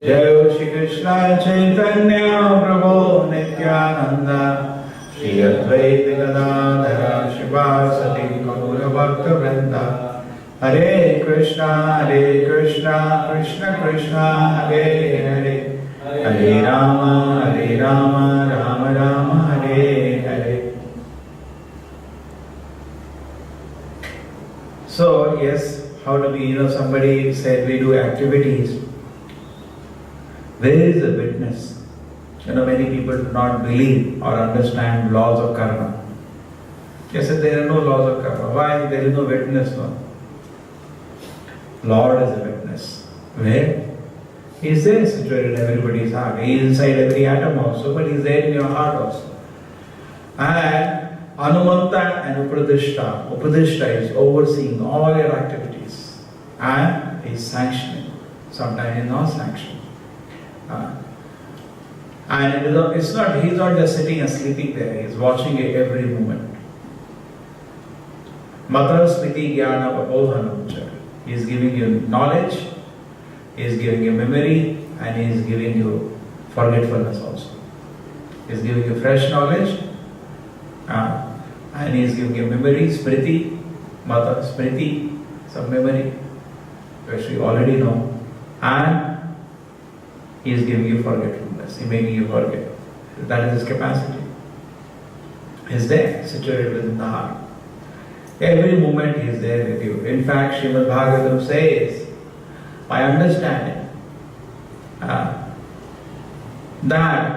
Jai Shri Krishna Chaitanya Prabhu Nityananda Shri Advaita Gadadhara Shivasati Gaura Bhakta Vrinda Hare Krishna Krishna Krishna Hare Hare Hare Rama Rama Rama Hare Hare. So yes, how do we, somebody said we do activities. Where is the witness? Many people do not believe or understand laws of karma. They said there are no laws of karma. Why? There is no witness. No. Lord is a witness. Where? He is there situated in everybody's heart. He is inside every atom also, but He is there in your heart also. And Anumanta and Upadishta. Upadishta is overseeing all your activities. And He is sanctioning. Sometimes He is not sanctioning. And he's not just sitting and sleeping there, he's watching it every moment. Matra Smriti Jnana Vapohanamcha. He is giving you knowledge, He is giving you memory, and He is giving you forgetfulness also. He is giving you fresh knowledge, and He is giving you memory, Smriti, Mata, Smriti, some memory, which we already know, and He is giving you forgetfulness. He is making you forget. That is His capacity. He is there, situated within the heart. Every moment He is there with you. In fact, Srimad Bhagavatam says, by understanding that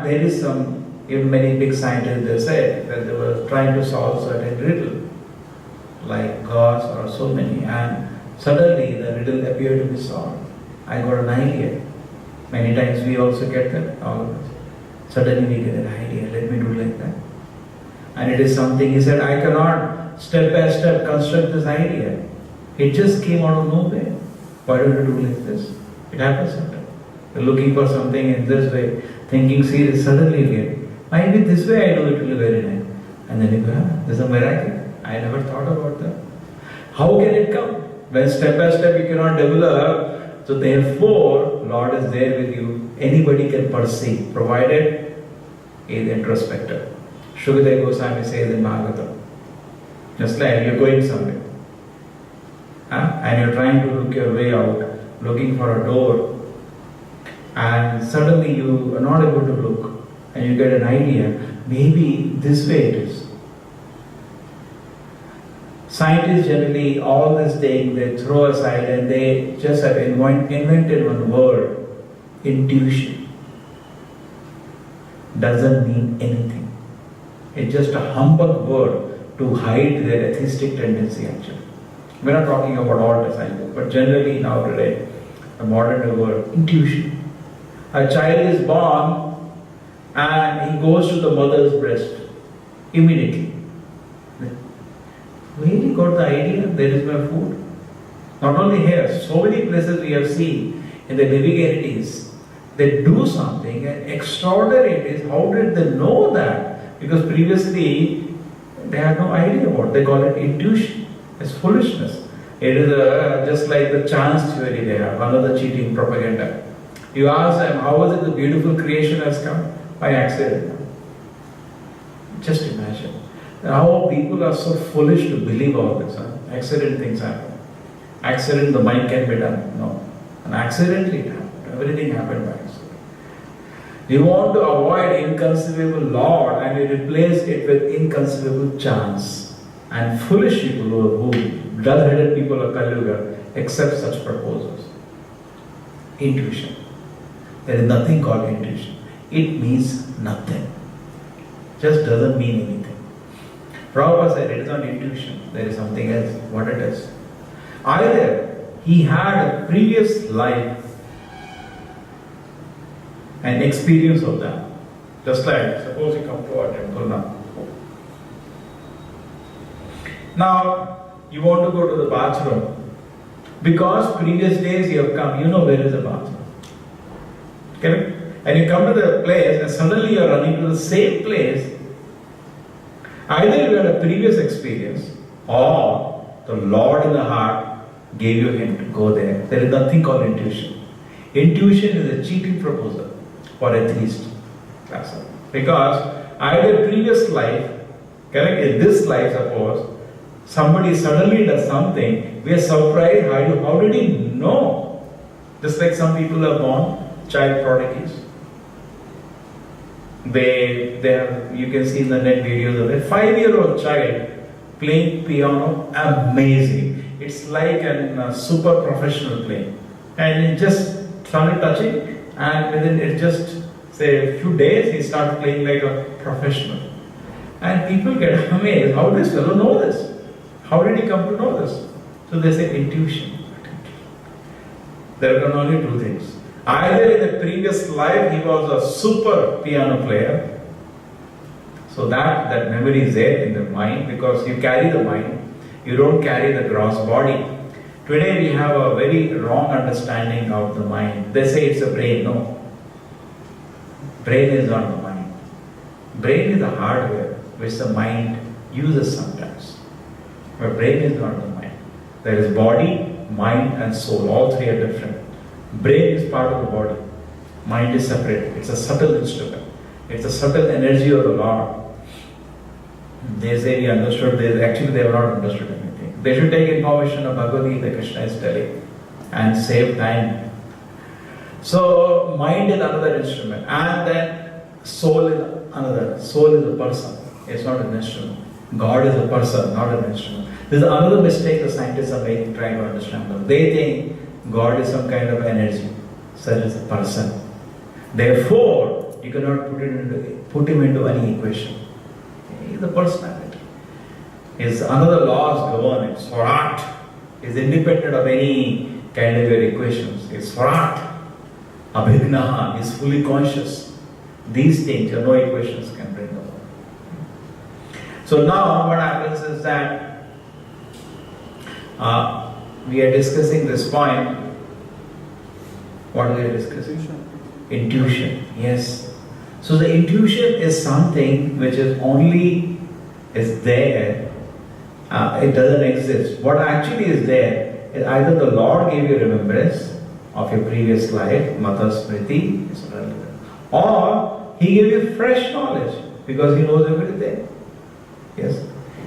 there is some, even many big scientists, they said that they were trying to solve certain riddle, like gods or so many, and suddenly the riddle appeared to be solved. I got an idea. Many times we also get that, all of us. Suddenly we get an idea, let me do like that. And it is something, he said, I cannot step by step construct this idea. It just came out of nowhere. Why don't you do like this? It happens sometimes. You're looking for something in this way, thinking serious, suddenly you get, might be this way I do, it will be very nice. And then you go, this is a miracle. I never thought about that. How can it come? When step by step you cannot develop. So therefore, Lord is there with you. Anybody can perceive, provided he is introspective. Shukadeva Goswami says in Bhagavatam, just like you're going somewhere, and you're trying to look your way out, looking for a door, and suddenly you are not able to look, and you get an idea, maybe this way it is. Scientists generally, all this thing, they throw aside and they just have invented one word, intuition. Doesn't mean anything. It's just a humbug word to hide their atheistic tendency actually. We're not talking about all the scientists, but generally now today, the modern word, intuition. A child is born and he goes to the mother's breast immediately. Really got the idea, there is my food. Not only here, so many places we have seen in the navigarities, they do something and extraordinary it is, how did they know that? Because previously they had no idea what, they call it intuition. It's foolishness. It is just like the chance theory they have, another cheating propaganda. You ask them, how was it the beautiful creation has come? By accident. Just imagine. How people are so foolish to believe all this. Accident things happen. Accident, the mind can be done. No. And accidentally it happened. Everything happened by accident. You want to avoid inconceivable Lord and you replace it with inconceivable chance. And foolish people who dull-headed people of Kali Yuga accept such proposals. Intuition. There is nothing called intuition. It means nothing. Just doesn't mean anything. Prabhupada said it is not intuition, there is something else. What it is? Either he had a previous life and experience of that. Just like, suppose you come to our temple now. Now, you want to go to the bathroom. Because previous days you have come, you know where is the bathroom. Correct? And you come to the place and suddenly you are running to the same place. Either you had a previous experience or the Lord in the heart gave you a hint to go there. There is nothing called intuition. Intuition is a cheating proposal for atheist. That's all. Because either previous life, correct, in this life suppose, somebody suddenly does something, we are surprised, how did he know? Just like some people are born child prodigies. They have, you can see in the net videos of a 5-year-old child playing piano, amazing. It's like a super professional playing. And it just started touching, and within it just say a few days he started playing like a professional. And people get amazed, how does this fellow know this? How did he come to know this? So they say intuition. There can only two things. Either in the previous life he was a super piano player, so that memory is there in the mind, because you carry the mind, you don't carry the gross body. Today we have a very wrong understanding of the mind. They say it's a brain. No. Brain is not the mind. Brain is the hardware which the mind uses sometimes. But brain is not the mind. There is body, mind and soul. All three are different. Brain is part of the body. Mind is separate. It's a subtle instrument. It's a subtle energy of the Lord. They say we understood this. Actually they have not understood anything. They should take information of Bhagavad Gita, Krishna is telling, and save time. So mind is another instrument, and then soul is another. Soul is a person. It's not an instrument. God is a person, not an instrument. This is another mistake the scientists are making, trying to understand them. They think God is some kind of energy. Such as a person. Therefore, you cannot put him into any equation. He is a personality. His another laws govern it. Swarat is independent of any kind of your equations. It's Swarat. Abhignaha is fully conscious. These things, no equations can bring about. So now what happens is that we are discussing this point. What are we discussing? Intuition. Yes. So the intuition is something which is only is there. It doesn't exist. What actually is there is either the Lord gave you remembrance of your previous life, Mata Smriti, is relevant, or He gave you fresh knowledge because He knows everything. Yes.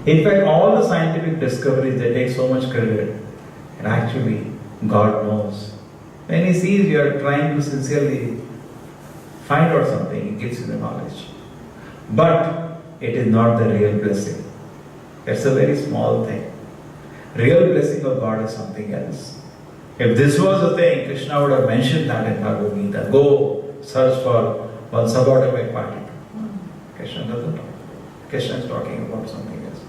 In fact, all the scientific discoveries, they take so much credit, and actually God knows. When He sees you are trying to sincerely find out something, He gives you the knowledge. But it is not the real blessing. It's a very small thing. Real blessing of God is something else. If this was the thing, Krishna would have mentioned that in Bhagavad Gita. Go search for one subatomic particle. Krishna doesn't talk. Krishna is talking about something else.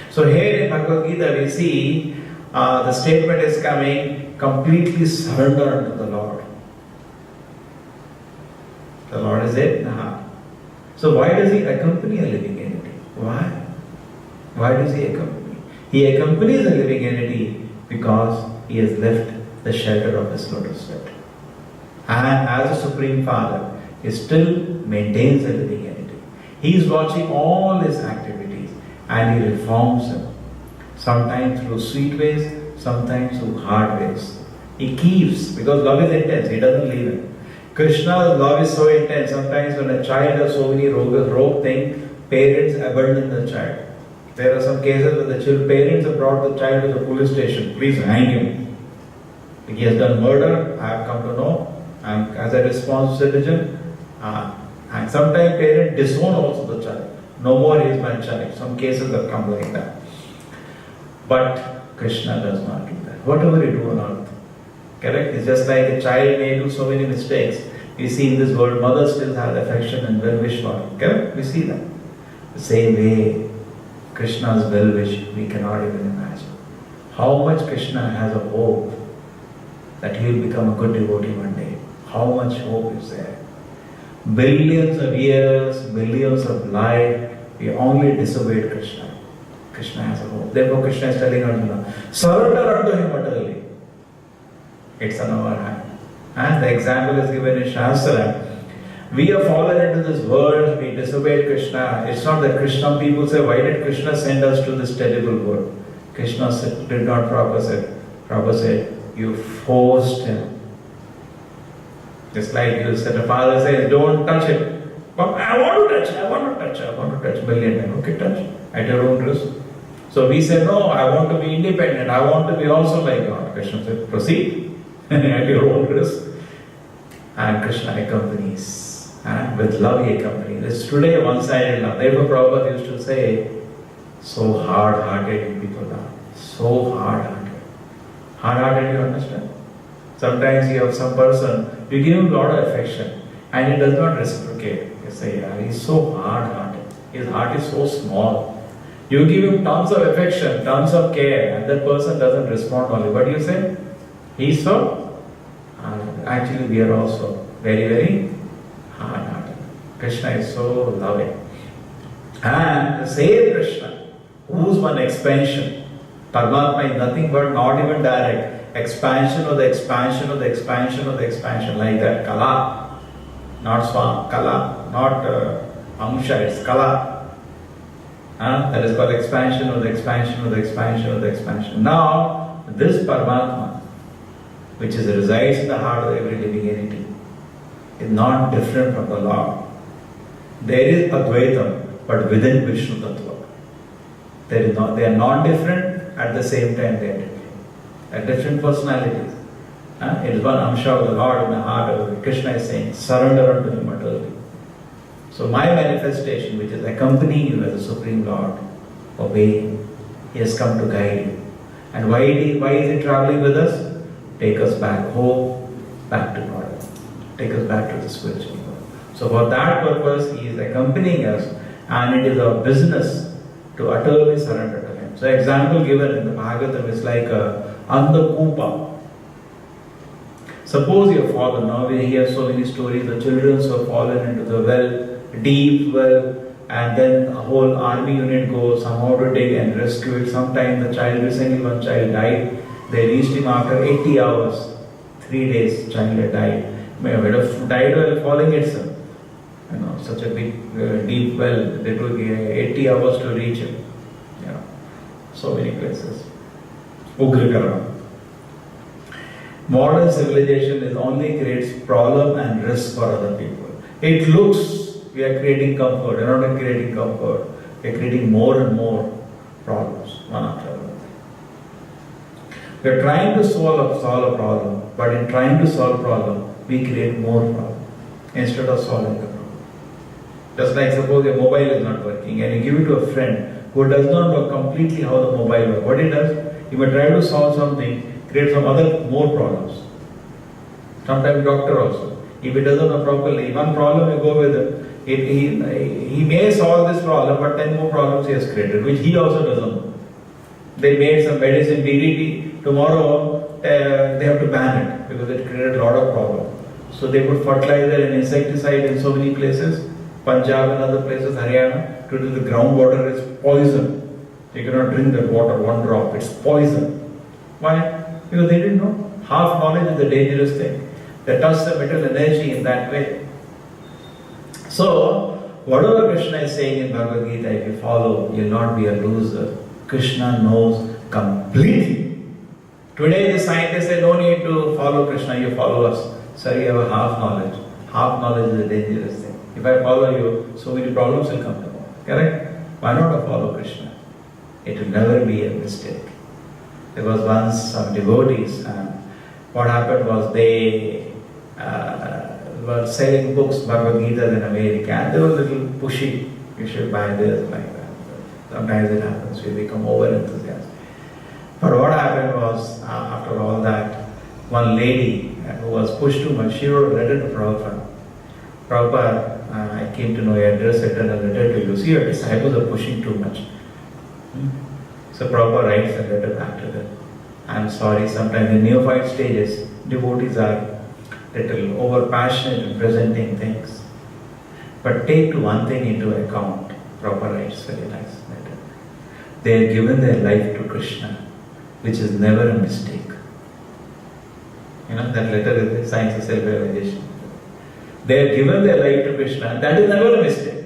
So here in Bhagavad Gita we see the statement is coming, completely surrender unto the Lord. The Lord is it? Nah. So why does He accompany a living entity? Why? Why does He accompany? He accompanies a living entity because He has left the shelter of His lotus feet. And as a Supreme Father, He still maintains a living entity. He is watching all His activities and He reforms them. Sometimes through sweet ways, sometimes through hard ways. He keeps, because love is intense, He doesn't leave it. Krishna's love is so intense, sometimes when a child has so many rogue things, parents abandon the child. There are some cases where the parents have brought the child to the police station. Please hang him. He has done murder, I have come to know. And as a responsible citizen, and sometimes parents disown also the child. No more he is my child. Some cases have come like that. But Krishna does not do that. Whatever you do on earth, correct? It's just like a child may do so many mistakes. We see in this world, mothers still have affection and well-wish for him. Correct? We see that. The same way, Krishna's well-wish, we cannot even imagine. How much Krishna has a hope that he will become a good devotee one day. How much hope is there? Billions of years, millions of life, we only disobeyed Krishna. Krishna has a hope. Therefore Krishna is telling Arjuna, surrender unto Him utterly. It's on our hand. And the example is given in Shastra. We have fallen into this world, we disobeyed Krishna. It's not that Krishna people say, why did Krishna send us to this terrible world? Krishna did not propose it. Prabhupada said, you forced Him. Just like you said, the father says, don't touch it. But I want to touch, I want to touch, I want to touch. Million times. Okay, touch at your own risk. So we say, no, I want to be independent. I want to be also like God. Krishna said, proceed at your own risk. And Krishna accompanies. And with love he accompanies. It's today one-sided love. Therefore Prabhupada used to say, so hard-hearted you people are. So hard-hearted. Hard-hearted, you understand? Sometimes you have some person, you give him a lot of affection and he does not reciprocate. You say, yeah, he's so hard-hearted. His heart is so small. You give him tons of affection, tons of care, and that person doesn't respond only. What do you say? He's so hard. Actually, we are also very, very hard-hearted. Krishna is so loving. And the same Krishna, whose one expansion, Paramatma is nothing but not even direct. Expansion of the expansion of the expansion of the expansion, like that. Kala, not Swam, Kala, not Amsha, it's Kala. That is called expansion of the expansion of the expansion of the expansion. Now, this Paramatma, which resides in the heart of every living entity, is not different from the Lord. There is Advaitam, but within Vishnu Tattva. They are not different, at the same time they are different. They are different personalities. It is one Amsha of the Lord in the heart of Krishna is saying, surrender unto Him utterly. So my manifestation, which is accompanying you as the Supreme Lord, obey Him. He has come to guide you. And why is He traveling with us? Take us back home, back to God. Take us back to the spiritual world. So for that purpose, He is accompanying us, and it is our business to utterly surrender to Him. So example given in the Bhagavatam is like a Andhakupa. Suppose you have fallen. Now we hear so many stories of children who have fallen into the well, deep well, and then a whole army unit goes somehow to dig and rescue it. Sometimes the child, recently one child died. They reached him after 80 hours. 3 days, child had died. May have died while falling itself. Such a big, deep well. They took 80 hours to reach him. So many places. Ugrikara. Modern civilization is only creates problem and risk for other people. It looks we are creating comfort. We are not creating comfort. We are creating more and more problems, one after another. We are trying to solve a problem, but in trying to solve a problem, we create more problems instead of solving the problem. Just like suppose your mobile is not working and you give it to a friend who does not know completely how the mobile works. What he does, he may try to solve something, create some other more problems. Sometimes doctor also. If he doesn't know properly, one problem you go with it. He may solve this problem, but 10 more problems he has created, which he also doesn't know. They made some medicine, DDT, tomorrow they have to ban it because it created a lot of problems. So they put fertilizer and insecticide in so many places, Punjab and other places, Haryana, to do the groundwater is poison. You cannot drink that water, one drop, it's poison. Why? Because they didn't know. Half knowledge is a dangerous thing. They touch the mental energy in that way. So, whatever Krishna is saying in Bhagavad Gita, if you follow, you will not be a loser. Krishna knows completely. Today the scientists say, no need to follow Krishna, you follow us. Sir, you have a half knowledge. Half knowledge is a dangerous thing. If I follow you, so many problems will come tomorrow. Correct? Why not I follow Krishna? It will never be a mistake. There was once some devotees, and what happened was they were selling books, Bhagavad Gita in America, and they were a little pushy. You should buy this, like that. Sometimes it happens, we become over enthusiastic. But what happened was, after all that, one lady who was pushed too much, she wrote a letter to Prabhupada. Prabhupada, I came to know your address, I sent a letter to you. See, your disciples are pushing too much. So Prabhupada writes a letter back to them. I'm sorry, sometimes in neophyte stages, devotees are little over-passionate in presenting things. But take one thing into account. Prabhupada writes very nice letter. They have given their life to Krishna, which is never a mistake. That letter is the science of self-realization. They have given their life to Krishna, that is never a mistake.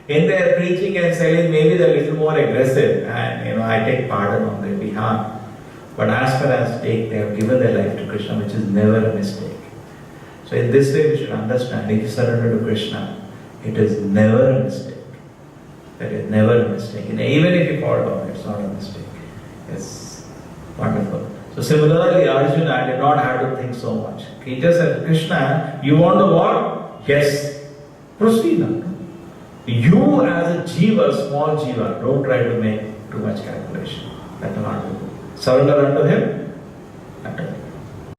In their preaching and selling, maybe they're a little more aggressive, and I take pardon on their behalf. But as far as they have given their life to Krishna, which is never a mistake. So in this way we should understand, if you surrender to Krishna, it is never a mistake. That is never a mistake. And even if you fall down, it's not a mistake. It's wonderful. So similarly, Arjuna did not have to think so much. He just said, Krishna, you want the war? Yes. Proceed now. You as a jiva, small jiva, don't try to make too much calculation. That will not do. Surrender unto him. Unto him.